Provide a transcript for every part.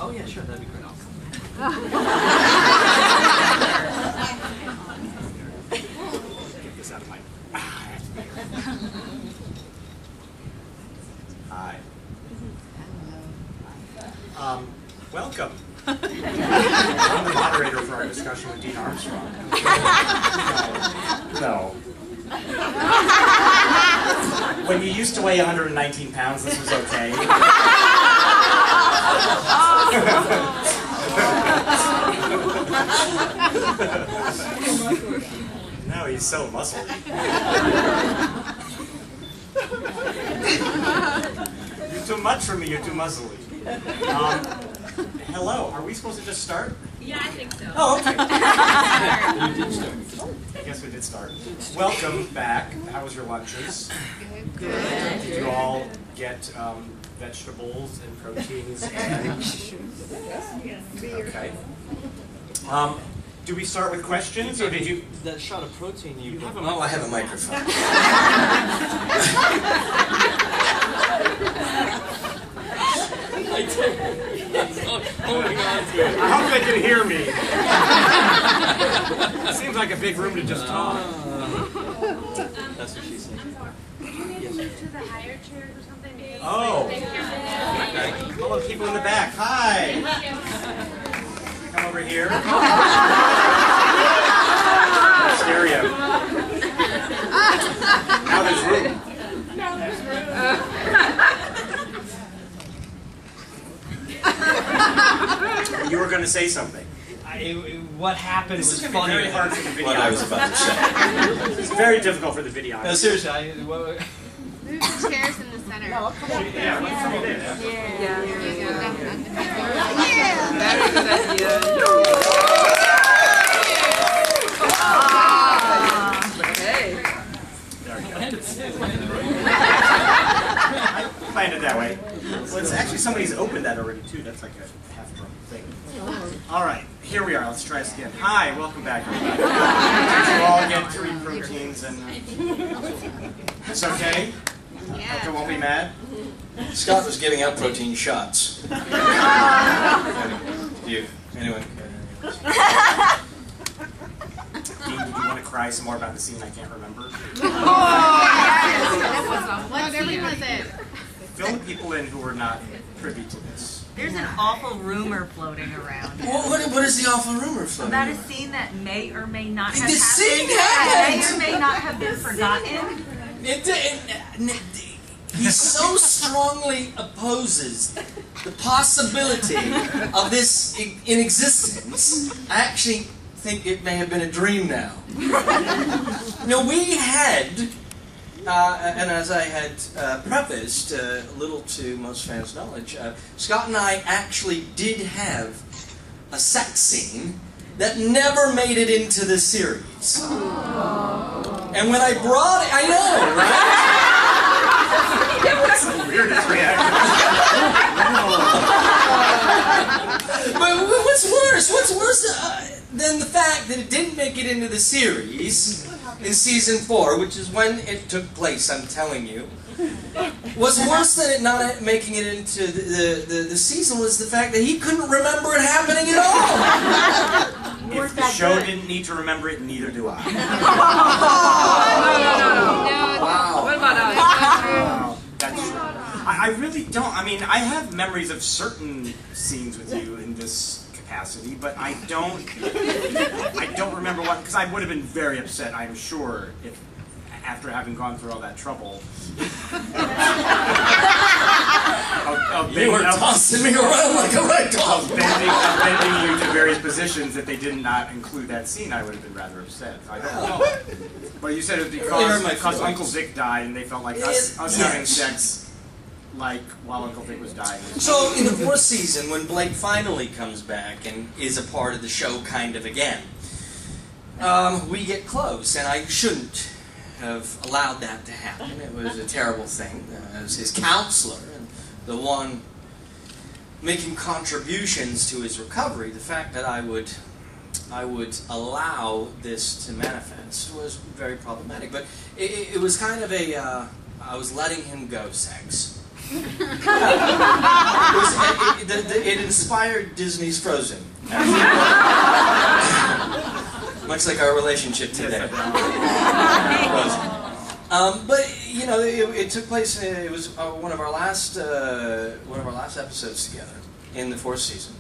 Oh yeah, sure, that'd be great. I'll come. Get this out of my... Hi. Welcome. I'm the moderator for our discussion with Dean Armstrong. No. When you used to weigh 119 pounds, this was okay. No, he's so muscly. You're too much for me, you're too muscly. Hello, are we supposed to just start? Yeah, I think so. Oh, okay. We did start. I guess we did start. Welcome back. How was your lunches? Good. Did you all get vegetables and proteins and... Okay. Do we start with questions, or did you... That shot of protein you have a Oh, I have a microphone. I did. Holding on to it. I hope they can hear me. Seems like a big room to just talk. That's what she said. Can you maybe move to the higher chairs or something? Maybe? Oh. Okay. Hello, people in the back. Hi. Come over here. Stereo. Now there's room. You were going to say something. What happened This was is going to be funny. very hard for the video. What I was about to say. It's very difficult for the video. No, seriously, Move the chairs in the center. Yeah, let's come in. Yeah. There you go. I planned it that way. Well, it's actually somebody's opened that already too. That's like a half-drum thing. All right, here we are. Let's try this again. Hi, welcome back, everybody. Did you all get 3 proteins and? It's okay. Okay, won't be mad. Scott was giving out protein shots. You, anyone? Dean, did you want to cry some more about the scene I can't remember? What scene was it? Fill the people in who were not privy to this. There's an awful rumor floating around What is the awful rumor floating about a around? scene that may or may not have The scene happened. happened! May or may not have been forgotten. He so strongly opposes the possibility of this in existence. I actually think it may have been a dream now. No, we had, and as I had prefaced a little to most fans' knowledge, Scott and I actually did have a sex scene that never made it into the series. And when I brought it, I know, right? That's the weirdest reaction. But what's worse? What's worse than the fact that it didn't make it into the series in season 4, which is when it took place, I'm telling you. What's worse than it not making it into the season was the fact that he couldn't remember it happening at all. If the show didn't need to remember it, neither do I. No. Wow. What about us? I really don't. I mean, I have memories of certain scenes with you in this capacity, but I don't remember what, because I would have been very upset, I'm sure, if after having gone through all that trouble. You were tossing me around like a rag doll. Of bending you to various positions that they did not include that scene, I would have been rather upset. I don't know. But you said it was because Uncle Vic died and they felt like us having sex like while Uncle Vic was dying. So in the 4th season, when Blake finally comes back and is a part of the show kind of again, we get close, and I shouldn't have allowed that to happen. It was a terrible thing. As his counselor and the one making contributions to his recovery, the fact that I would allow this to manifest was very problematic. But it was kind of a I was letting him go sex. It inspired Disney's Frozen. Much like our relationship today. Frozen. But you know, it took place. It was one of our last episodes together in the 4th season,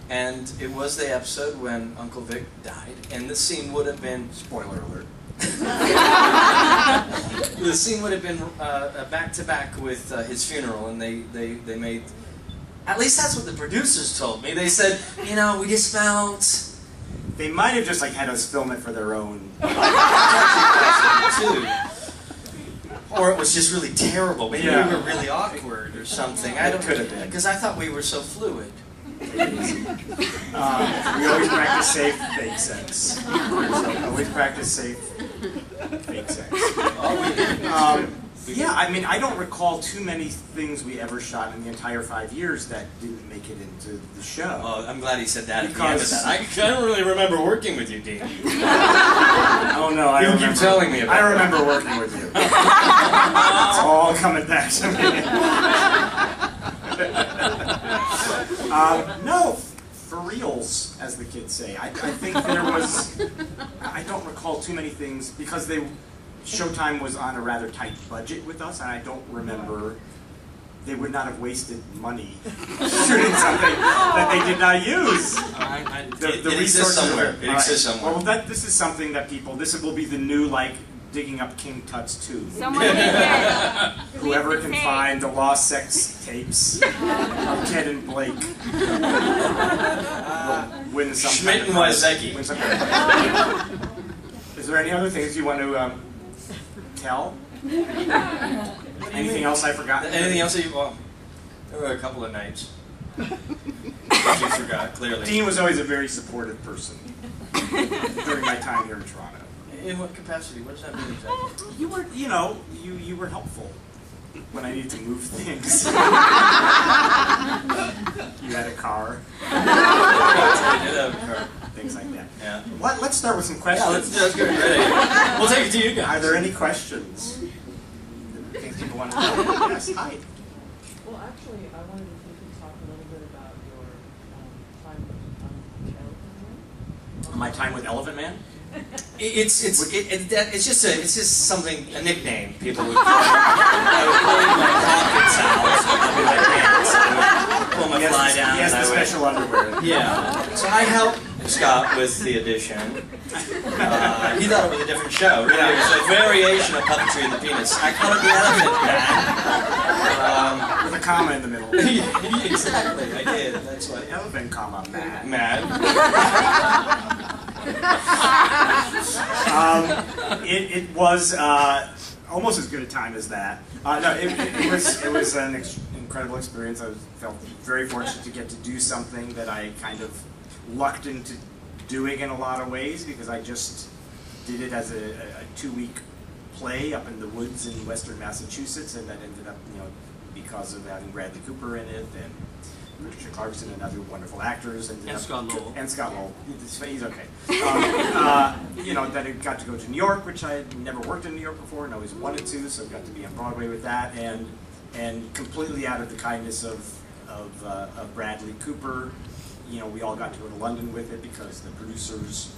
and it was the episode when Uncle Vic died, and the scene would have been, spoiler alert, the scene would have been back to back with his funeral, and they made. At least that's what the producers told me. They said, you know, we just felt. They might have just like had us film it for their own. Too. Or it was just really terrible. Maybe we were really awkward or something. I don't could have been. Because I thought we were so fluid. We always practice safe fake sex. Always practice safe fake sex. Yeah, I mean, I don't recall too many things we ever shot in the entire 5 years that didn't make it into the show. Oh, I'm glad he said that at the Because- end of that. I don't really remember working with you, Dean. Oh no, I You remember. keep telling me about I it. remember working with you. It's all coming back to me. No, for reals, as the kids say. I think there was. I don't recall too many things because Showtime was on a rather tight budget with us, and I don't remember. They would not have wasted money shooting something that they did not use. It exists somewhere. It exists somewhere. Well, this is something that people. This will be the new digging up King Tut's tube. Someone did that. Whoever can find the lost sex tapes of Ted and Blake will win some. Schmidt and Wozzecky. Win some. Is there any other things you want to tell? Anything else I forgot? Anything else that you... Well, there were a couple of nights. That you forgot, clearly. Dean was always a very supportive person during my time here in Toronto. In what capacity? What does that mean exactly? You were, you were helpful when I needed to move things. You had a car, things like that. Yeah. Let's start with some Yeah, questions. let's get ready. We'll take it to you guys. Are there any questions? Things people want to know? Yes, hi. Well, actually, I wanted if you could talk a little bit about your time with Elephant Man. My time with Elephant Man? It's just something, a nickname people would call me. I would pull my pockets out with my pants. I would pull my fly down. He has and the I would- special underwear. Yeah. So I helped Scott with the audition. He thought it was a different show. Really. It was a variation of Puppetry of the Penis. I called it the Elephant Man. With a comma in the middle. Exactly, I did. That's what. Elephant comma man. Mad. It was almost as good a time as that. No, it was an incredible experience. Felt very fortunate to get to do something that I kind of lucked into doing in a lot of ways because I just did it as a 2-week play up in the woods in western Massachusetts, and that ended up, because of having Bradley Cooper in it and Patricia Clarkson and other wonderful actors, and Scott Lowell. And Scott Lowell. He's okay. That it got to go to New York, which I had never worked in New York before and always wanted to, so got to be on Broadway with that, and completely out of the kindness of Bradley Cooper, we all got to go to London with it because the producers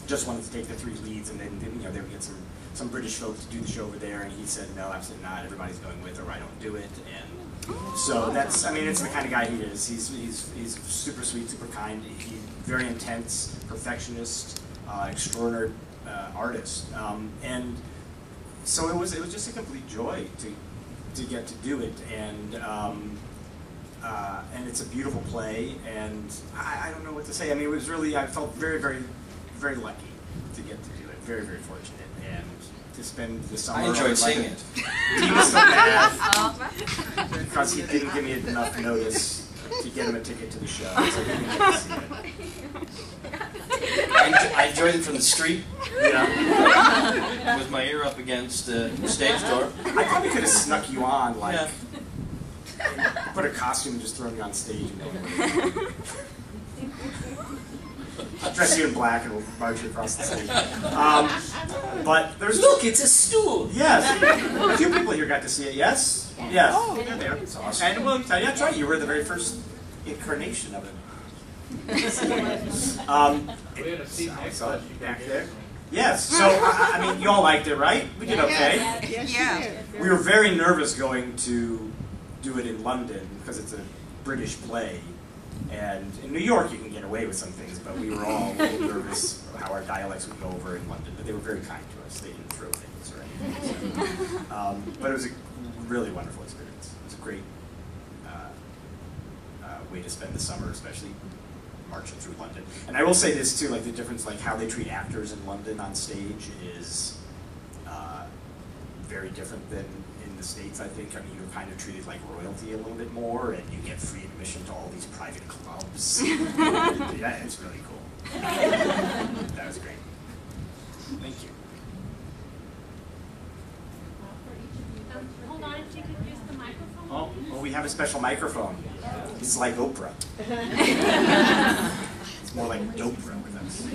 just wanted to take the 3 leads, and then they would get some British folks to do the show over there, and he said, no, absolutely not, everybody's going with her, I don't do it, and so it's the kind of guy he is. He's super sweet, super kind, he's very intense, perfectionist, extraordinary artist, and so it was just a complete joy to get to do it, and it's a beautiful play, and I don't know what to say. I mean, it was really, I felt very, very, very lucky to get to do it. Very, very fortunate, and to spend the summer. I enjoyed seeing it. He was so mad because he didn't give me enough notice to get him a ticket to the show, so he didn't get to see it. I enjoyed it from the street. Yeah. With my ear up against the stage door. I probably could have snuck you on, Yeah. put a costume and just thrown you on stage and I'll dress you in black and we'll march you across the stage. But there's Look, it's a stool. yes, a few people here got to see it. Yes, Yes. Oh, they're there. That's awesome. And well, yeah, that's right. You were the very first incarnation of it. We had a seat next to us. Back there. Yes. So I mean, you all liked it, right? We did okay. Yeah. We were very nervous going to do it in London because it's a British play, and in New York you can get away with some things, but we were all a little nervous how our dialects would go over in London. But they were very kind to us. They didn't throw things or anything. So, but it was a really wonderful experience. It was a great way to spend the summer, especially marching through London. And I will say this too, like the difference, like how they treat actors in London on stage is very different than in the States, I think. I mean, you're kind of treated like royalty a little bit more, and you get free admission to all these private clubs. Yeah, it's really cool. That was great. Thank you. Hold on, if you could use the microphone. Oh, well, we have a special microphone. It's like Oprah. It's more like Dopra with us.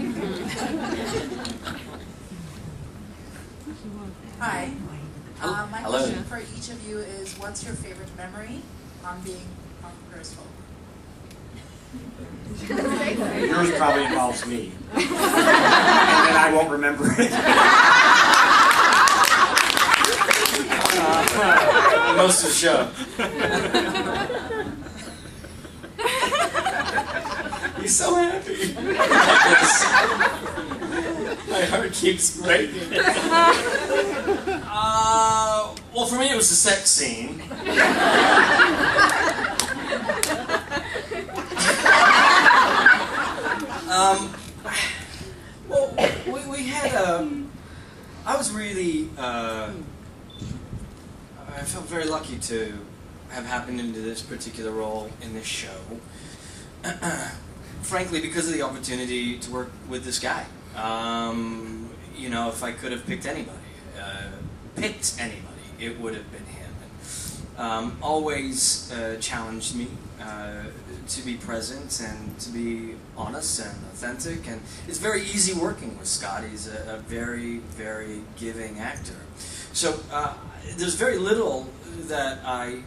Hi. My Hello. question for each of you is, what's your favorite memory on being on Periscope? Yours probably involves me. And then I won't remember it. Most of the show. He's so happy. My heart keeps breaking. Well, for me, it was the sex scene. Well, we had I was really. I felt very lucky to have happened into this particular role in this show. Frankly, because of the opportunity to work with this guy. You know, if I could have picked anybody, it would have been him. And, always challenged me to be present and to be honest and authentic. And it's very easy working with Scott. He's a very, very giving actor. So there's very little that I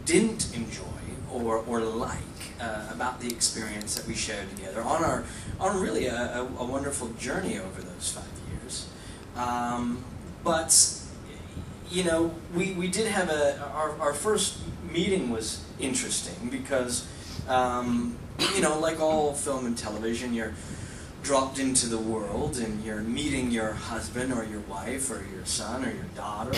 didn't enjoy or like about the experience that we shared together on really a wonderful journey over those 5 years. But you know, we did have our first meeting was interesting because you know, like all film and television, you're dropped into the world and you're meeting your husband or your wife or your son or your daughter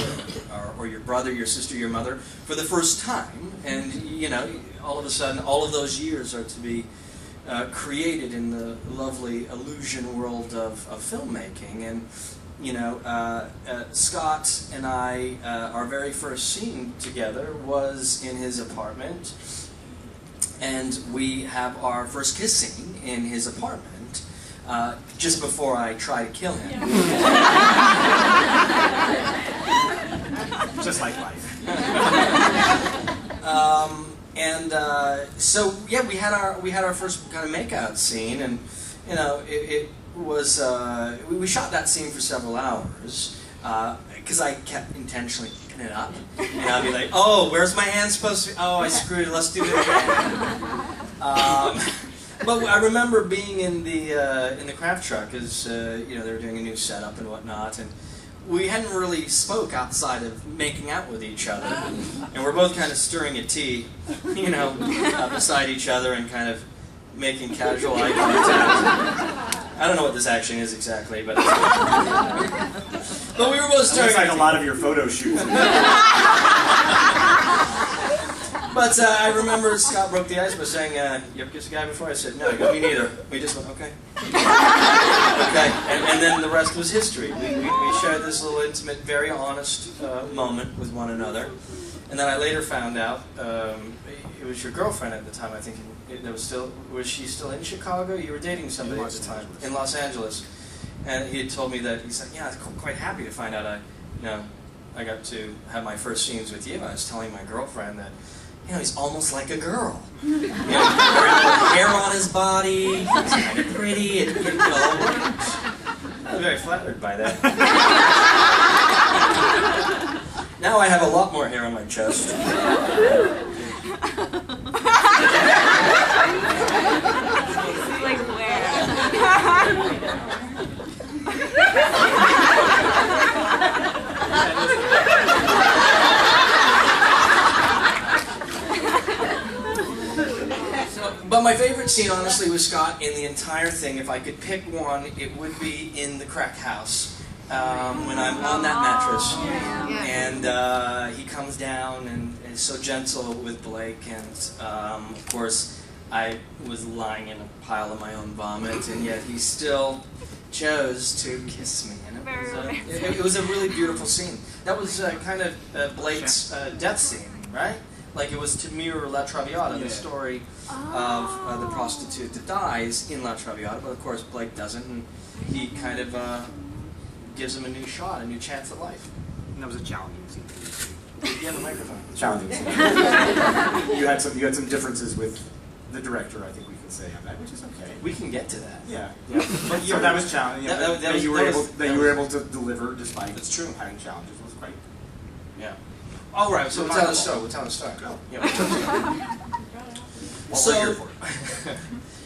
or your brother, your sister, your mother for the first time, and you know, all of a sudden all of those years are to be created in the lovely illusion world of filmmaking. And you know, Scott and I, our very first scene together was in his apartment, and we have our first kiss scene in his apartment. Just before I try to kill him. Just like life. So yeah, we had our first kind of makeout scene, and you know, it was we shot that scene for several hours because I kept intentionally picking it up, and I'd be like, oh, where's my hand supposed to be? Oh, I screwed it. Let's do it again. But I remember being in the craft truck as you know, they were doing a new setup and whatnot, and we hadn't really spoke outside of making out with each other, and we're both kind of stirring a tea, you know, beside each other and kind of making casual eye contact. I don't know what this action is exactly, but we were both stirring. Looks like a lot of your photo shoots. But I remember Scott broke the ice by saying, you ever kissed a guy before? I said, no. He goes, me neither. We just went, okay. Okay. And then the rest was history. We shared this little intimate, very honest moment with one another. And then I later found out it was your girlfriend at the time, I think. Was she still in Chicago? You were dating somebody at the time. In Los Angeles. And he had told me that, he's like, yeah, I was quite happy to find out I got to have my first scenes with you. I was telling my girlfriend that, you know, he's almost like a girl. You know, very little hair on his body, he's kind of pretty, and you know, I'm very flattered by that. Now I have a lot more hair on my chest. Like where? But my favorite scene, honestly, was Scott in the entire thing. If I could pick one, it would be in the crack house. When I'm on that mattress, and he comes down and is so gentle with Blake, and of course I was lying in a pile of my own vomit, and yet he still chose to kiss me, and it was a really beautiful scene. That was kind of Blake's death scene, right? Like it was to mirror La Traviata, the story of the prostitute that dies in La Traviata, but of course Blake doesn't, and he kind of gives him a new shot, a new chance at life. And that was a challenging scene. You have a microphone. Challenging scene. you had some differences with the director, I think we can say on that, which is okay. We can get to that. Yeah. But so that was challenging. That you were able to deliver despite That's true. having challenges was quite. Yeah. All right. So we'll tell the story. We'll tell the story. Go. Yeah. What we're here for.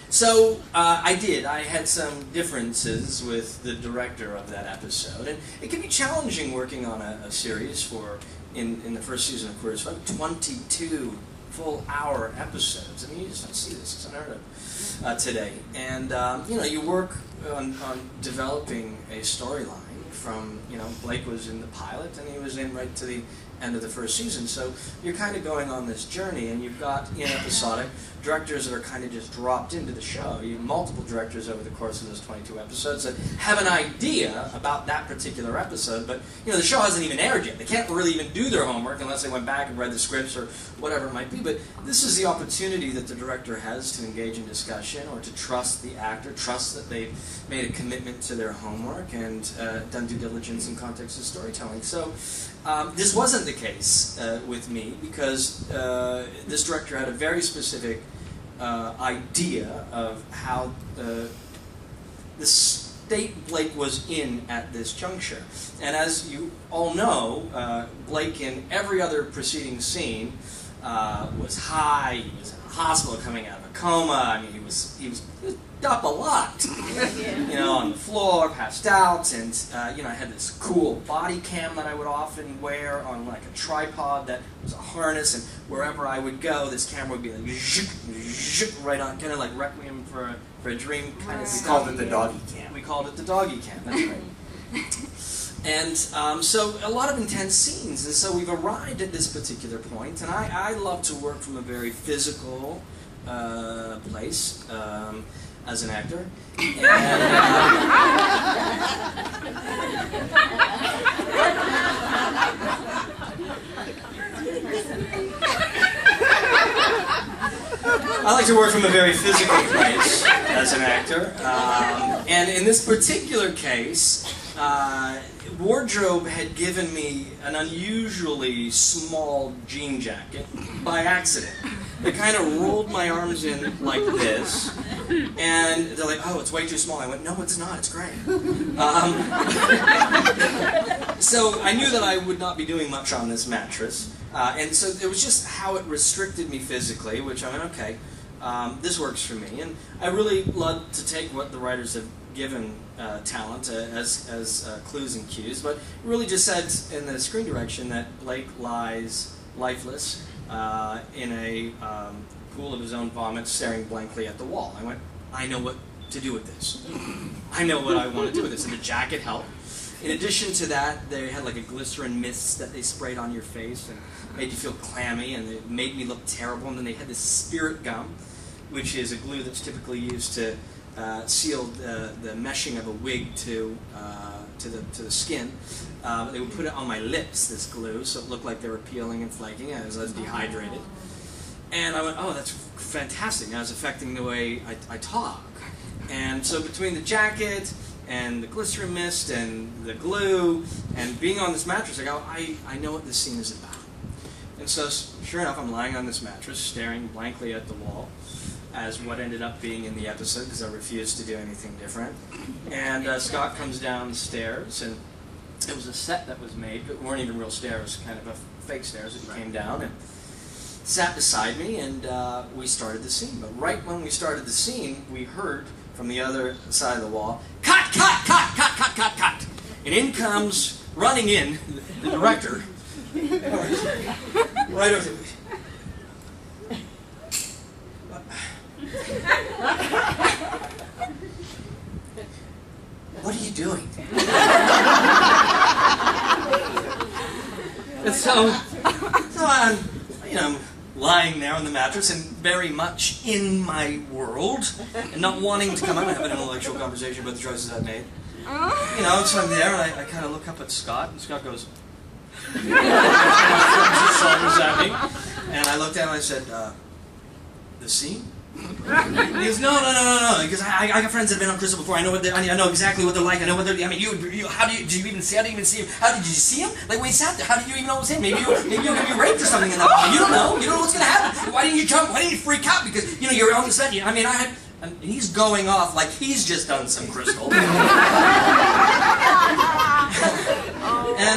So I did. I had some differences with the director of that episode, and it can be challenging working on a series for in the first season of Queer as Folk, 22 full-hour episodes. I mean, you just don't see this; it's unheard of today. And you work on developing a storyline. From Blake was in the pilot, and he was in right to the end of the first season. So you're kind of going on this journey, and you've got episodic directors that are kind of just dropped into the show. You have multiple directors over the course of those 22 episodes that have an idea about that particular episode, but the show hasn't even aired yet. They can't really even do their homework unless they went back and read the scripts or whatever it might be. But this is the opportunity that the director has to engage in discussion or to trust the actor, trust that they've made a commitment to their homework and done due diligence in context of storytelling. So this wasn't the case with me because this director had a very specific idea of how the state Blake was in at this juncture. And as you all know, Blake in every other preceding scene was high, he was in a hospital coming out of a coma, I mean he was up a lot, on the floor, passed out, and I had this cool body cam that I would often wear on like a tripod that was a harness, and wherever I would go, this camera would be like right on, kind of like Requiem for a Dream kind of stuff. We called it the doggy cam. We called it the doggy cam, that's right. And so a lot of intense scenes, and so we've arrived at this particular point, and I love to work from a very physical place. As an actor. And, I like to work from a very physical place as an actor. And in this particular case, wardrobe had given me an unusually small jean jacket by accident. They kind of rolled my arms in like this, and they're like, "Oh, it's way too small." I went, "No, it's not. It's great." So I knew that I would not be doing much on this mattress, and so it was just how it restricted me physically, which I went, "Okay, this works for me." And I really love to take what the writers have given talent as clues and cues, but it really just said in the screen direction that Blake lies lifeless in a pool of his own vomit, staring blankly at the wall. I went, I know what to do with this. I know what I want to do with this. And the jacket helped. In addition to that, they had like a glycerin mist that they sprayed on your face and made you feel clammy, and it made me look terrible. And then they had this spirit gum, which is a glue that's typically used to seal the meshing of a wig to the skin. They would put it on my lips, this glue, so it looked like they were peeling and flaking as I was dehydrated. And I went, oh, that's fantastic. Now it's affecting the way I talk. And so between the jacket and the glycerin mist and the glue and being on this mattress, I go, I know what this scene is about. And so sure enough, I'm lying on this mattress, staring blankly at the wall, as what ended up being in the episode, because I refused to do anything different. And Scott comes down the stairs, and it was a set that was made, but weren't even real stairs, kind of a fake stairs that you came down, and sat beside me, and we started the scene. But right when we started the scene, we heard from the other side of the wall, cut, cut, cut, cut, cut, cut, cut. And in comes, running in, the director. Right over there. What are you doing? And so I'm, lying there on the mattress and very much in my world and not wanting to come out and have an intellectual conversation about the choices I've made. So I'm there and I kind of look up at Scott, and Scott goes, and I looked at him and I said, the scene? He goes, no, because I got friends that have been on Crystal before. I know exactly what they're like. I know what they're. I mean, did you even see him? How did you see him? Like when he sat there, how did you even know it was him? Maybe you're gonna be raped or something in that moment. You don't know. You don't know what's gonna happen. Why didn't you jump? Why didn't you freak out? Because you're on the set. And he's going off like he's just done some Crystal. And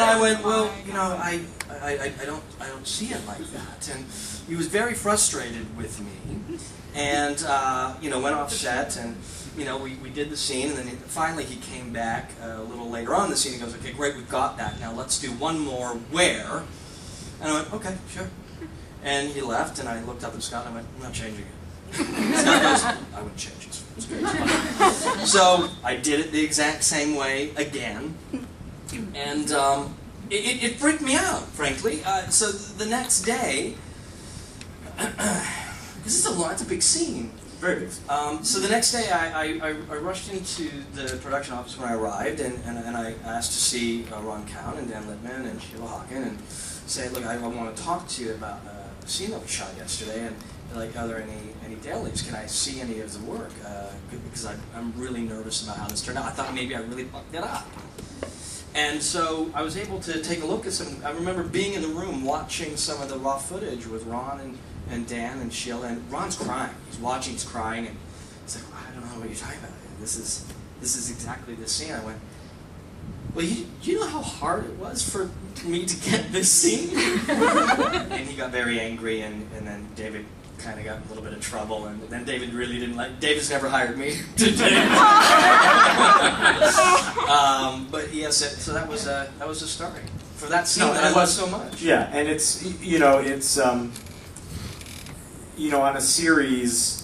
I went, well, I don't see it like that. And he was very frustrated with me. And, went off set, and, we did the scene, and then finally he came back a little later on in the scene. He goes, okay, great, we've got that. Now let's do one more where. And I went, okay, sure. And he left, and I looked up at Scott, and I went, I'm not changing it. Scott goes, I wouldn't change it. It's good. So I did it the exact same way again, and it freaked me out, frankly. So the next day, because it's a big scene. Very big. So the next day, I rushed into the production office when I arrived, and I asked to see Ron Cowan and Dan Littman and Sheila Hawken, and say, look, I want to talk to you about a scene that we shot yesterday, and are there any dailies? Can I see any of the work? Because I'm really nervous about how this turned out. I thought maybe I really fucked it up. And so I was able to take a look at some. I remember being in the room watching some of the raw footage with Ron and Dan and Sheila, and Ron's crying. He's watching, he's crying, and he's like, I don't know what you're talking about. This is exactly the scene. I went, well, you know how hard it was for me to get this scene? And he got very angry, and then David kind of got a little bit of trouble, and then David really didn't like. David's never hired me to do it. But yes, so that was a story for that scene that I love so much. Yeah, and it's on a series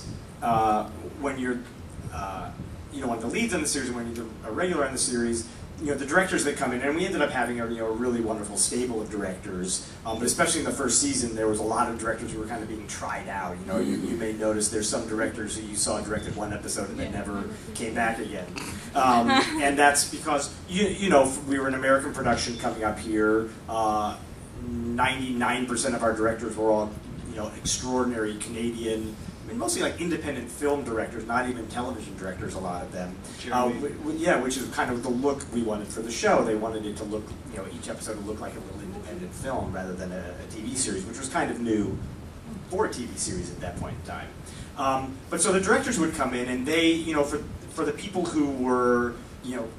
when you're one of the leads on the series, and when you're a regular on the series. The directors that come in, and we ended up having a really wonderful stable of directors. But especially in the first season, there was a lot of directors who were kind of being tried out. You may notice there's some directors who you saw directed one episode and they never came back again. And that's because we were an American production coming up here. 99% of our directors were all extraordinary Canadian. Mostly like independent film directors, not even television directors, a lot of them. Which is kind of the look we wanted for the show. They wanted it to look, each episode to look like a little independent film rather than a TV series, which was kind of new for a TV series at that point in time. But so the directors would come in, and they, for the people who were,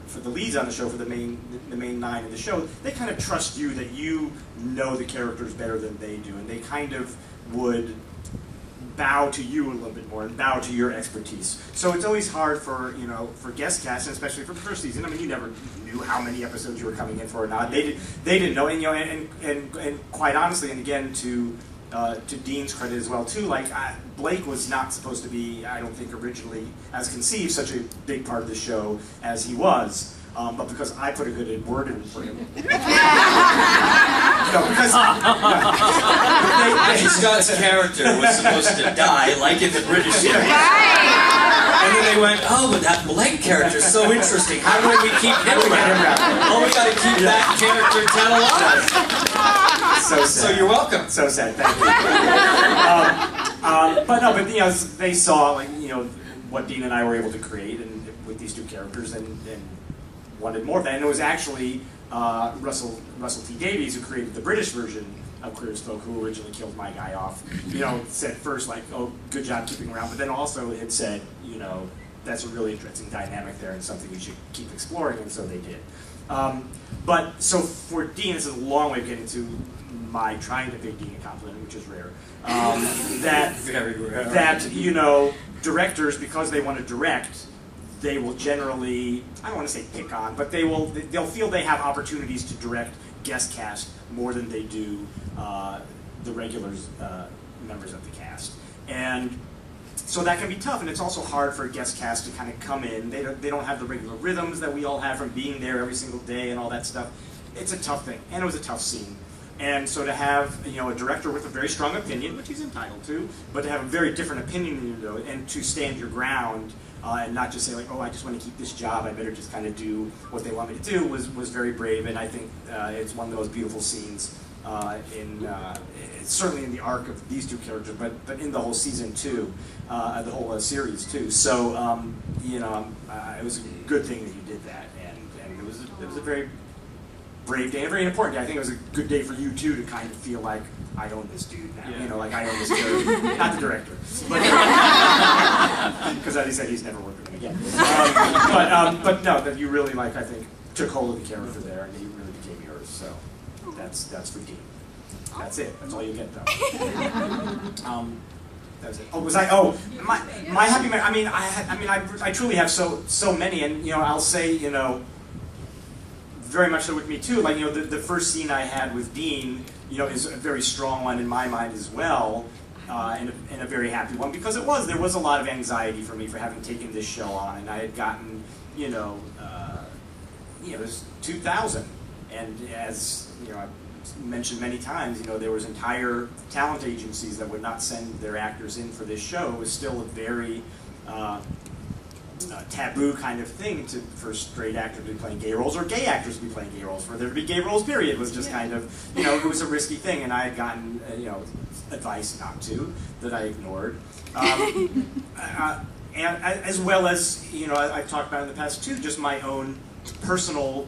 for the leads on the show, for the main 9 of the show, they kind of trust you that you know the characters better than they do, and they kind of would bow to you a little bit more and bow to your expertise. So it's always hard for guest cast, and especially for the first season. I mean, you never knew how many episodes you were coming in for or not. They didn't know, and quite honestly, and again to Dean's credit as well too. Blake was not supposed to be, I don't think originally as conceived, such a big part of the show as he was. But because I put a good word in for him. Scott's character was supposed to die, like in the British series. And then they went, oh, but that Blake character is so interesting. How do we keep him around? Oh, we got to keep that character alive. So sad. So you're welcome. So sad. Thank you. But they saw what Dean and I were able to create, and with these two characters, and wanted more of that. And it was actually Russell T Davies who created the British version of Queer as Folk, who originally killed my guy off. Said first oh, good job keeping around, but then also had said, that's a really interesting dynamic there and something we should keep exploring, and so they did. But so for Dean, this is a long way of getting to my trying to pay Dean a compliment, which is rare. Very rare. That directors, because they want to direct, they will generally, I don't want to say pick on, but they'll feel they have opportunities to direct guest cast more than they do the regular members of the cast. And so that can be tough, and it's also hard for a guest cast to kind of come in. They don't have the regular rhythms that we all have from being there every single day and all that stuff. It's a tough thing, and it was a tough scene. And so to have a director with a very strong opinion, which he's entitled to, but to have a very different opinion than you do, and to stand your ground and not just say like, oh, I just want to keep this job, I better just kind of do what they want me to do, was very brave. And I think it's one of the most beautiful scenes certainly in the arc of these two characters, but in the whole season too, the whole series too. So it was a good thing that you did that, and it was a very brave day, and a very important day. I think it was a good day for you too to kind of feel like I own this dude now. Yeah. Like I own this character, not the director, because as he said, he's never worked with him again. But no, that you really I think took hold of the character there, and he really became yours. So that's for Dean. That's it. That's all you get though. That was it. Oh, was I? Oh, my happy. I truly have so many, and I'll say very much so with me too. Like the first scene I had with Dean, is a very strong one in my mind as well, and a very happy one, because there was a lot of anxiety for me for having taken this show on, and I had gotten it was 2000, and as I've mentioned many times, there was entire talent agencies that would not send their actors in for this show. It was still a very taboo kind of thing for straight actors to be playing gay roles, or gay actors to be playing gay roles. For there to be gay roles, period, was just kind of, it was a risky thing, and I had gotten, advice not to, that I ignored. And as well as, I've talked about in the past too, just my own personal,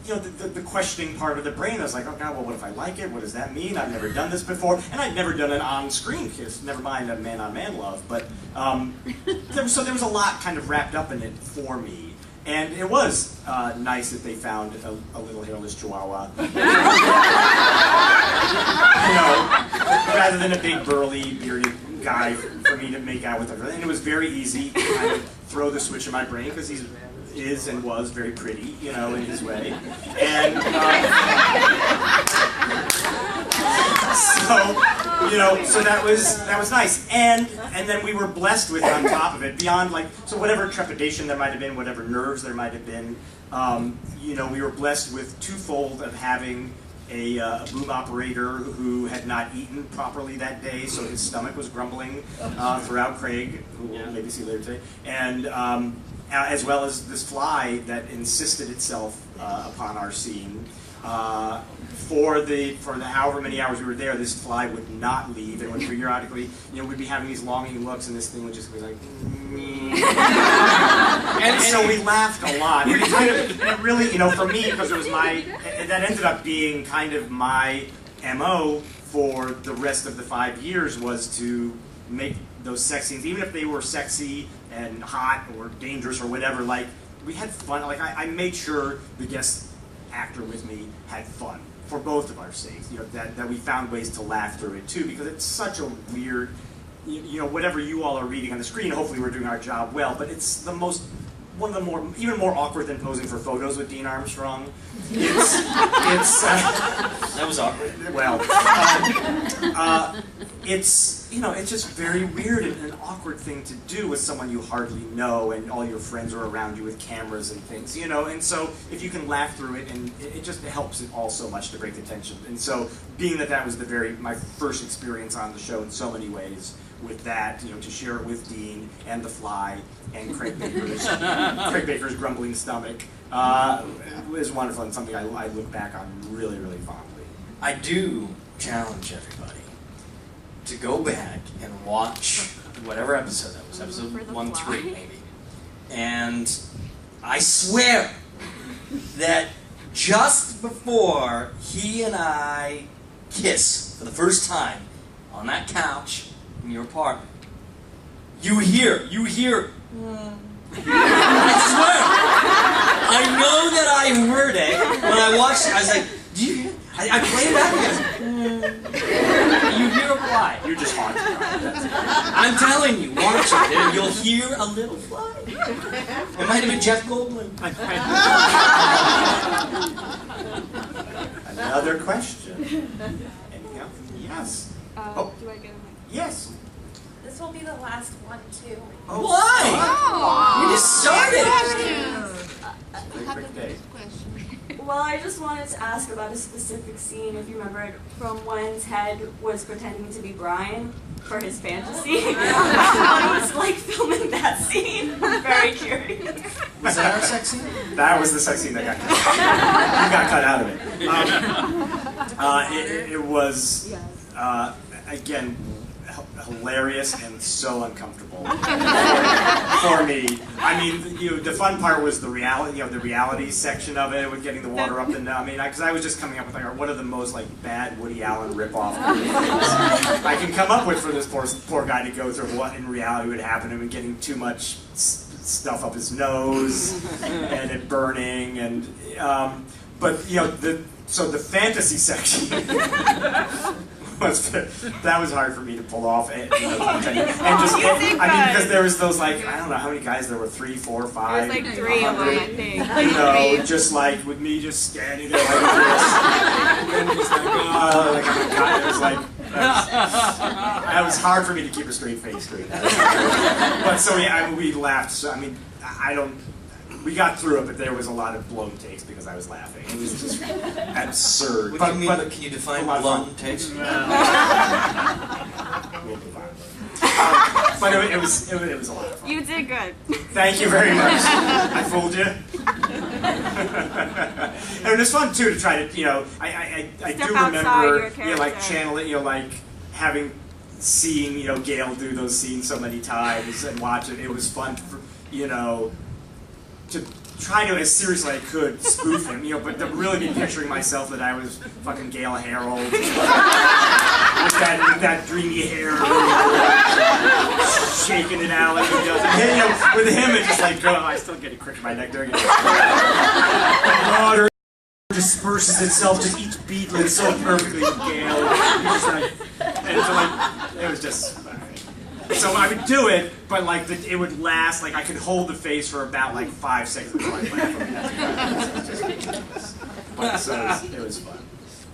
the questioning part of the brain. I was like, oh God, well, what if I like it? What does that mean? I've never done this before, and I'd never done an on-screen kiss. Never mind a man-on-man love. But there was a lot kind of wrapped up in it for me, and it was nice that they found a little hairless Chihuahua, rather than a big burly bearded guy for me to make out with. And it was very easy to kind of throw the switch in my brain, because he is and was very pretty, in his way. And so that was nice. And then we were blessed with, on top of it, beyond so whatever trepidation there might have been, whatever nerves there might have been, we were blessed with twofold of having a boom operator who had not eaten properly that day, so his stomach was grumbling throughout, Craig, who we'll maybe see later today, and as well as this fly that insisted itself upon our scene. For the however many hours we were there, this fly would not leave, and would periodically, we'd be having these longing looks, and this thing would just be like, and so we laughed a lot. And it really, for me, because it was that ended up being kind of my MO for the rest of the 5 years, was to make those sex scenes, even if they were sexy and hot or dangerous or whatever, we had fun. I made sure the guest actor with me had fun for both of our sakes. That we found ways to laugh through it too, because it's such a weird, whatever you all are reading on the screen, hopefully we're doing our job well, but it's one of the even more awkward than posing for photos with Dean Armstrong. That was awkward. Well, it's just very weird and an awkward thing to do with someone you hardly know, and all your friends are around you with cameras and things, and so if you can laugh through it, and it just helps it all so much to break the tension. And so being that was my first experience on the show in so many ways, with that, to share it with Dean and the fly and Craig Baker's grumbling stomach, was wonderful, and something I look back on really, really fondly. I do challenge everybody to go back and watch whatever episode that was, episode 1-3 maybe. And I swear that just before he and I kiss for the first time on that couch in your apartment, you hear, I I know that I heard it when I watched it. I was like, do you hear? I played it back and you hear a fly. You're just haunted. I'm telling you, watch it. And you'll hear a little fly. It might have been Jeff Goldblum. Another question. Anything else? Yes. Oh. Do I get a mic? Yes. This will be the last one too. Oh. Why? We just started. Quick day. Well, I just wanted to ask about a specific scene, if you remember it, from when Ted was pretending to be Brian for his fantasy. How it was like filming that scene. I'm very curious. Was that our sex scene? That was the sex scene that got cut out. You got cut out of it. It was, again, hilarious and so uncomfortable for me. I mean, the fun part was the reality, the reality section of it, with getting the water up and down. I mean, because I was just coming up with like, what are the most like bad Woody Allen ripoff movies I can come up with for this poor guy to go through what in reality would happen to him, and getting too much stuff up his nose and it burning and but so the fantasy section. That was hard for me to pull off, and because there was those like, I don't know how many guys there were, 3, 4, 5. There's like 3 of them, I think. Just like with me just standing there like this, and just like, oh, like, oh my God, it was like, it was hard for me to keep a straight face during that. But so we laughed. So I mean, we got through it, but there was a lot of blown takes because I was laughing. It was just absurd. What do you mean? Can you define blown takes? We'll move on. But it was a lot of fun. You did good. Thank you very much. I fooled you. And it was fun too to try to, I Step do outside remember, your character. like channeling, like seeing, Gail do those scenes so many times and watch it. It was fun, to try to, as seriously as I could, spoof him, but to really be picturing myself that I was fucking Gail Harold. With that dreamy hair, shaking it out like he does. And, with him, it's just like, I still get a crick in my neck during it. The water disperses itself to each beatlet so perfectly with Gail. It was just. So I would do it, but like it would last. Like I could hold the face for about like 5 seconds before I laugh. But so it was fun.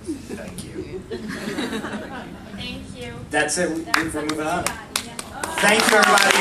Thank you. Thank you. That's it. We're moving on. Yeah. Thank you, everybody.